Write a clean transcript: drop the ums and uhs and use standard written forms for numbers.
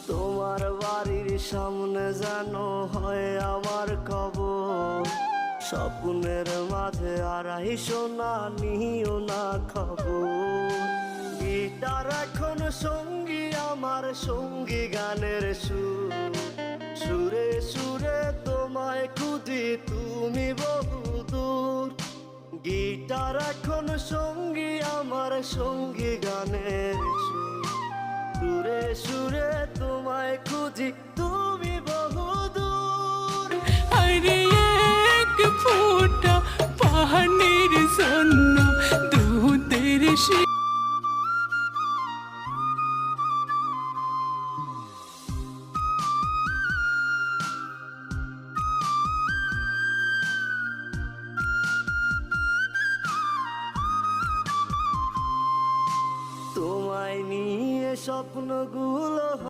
তোমার বাড়ির সামনে যেন হয় আমার কবর, স্বপ্নের মাঝে আড়াইশো না নিও না খবর। গিটার এখন সঙ্গী আমার, সঙ্গী গানের সুর, সুরে সুরে তোমায় খুঁজি তুমি বহুদূর। গিটার এখন সঙ্গী আমার, সঙ্গী গানের সুর, সুরে সুরে তোমায় খুঁজি তুমি বহুদূর। আরে এক ফোঁটা পানির জন্য দুধের তোমায় নিয়ে স্বপ্নগুলো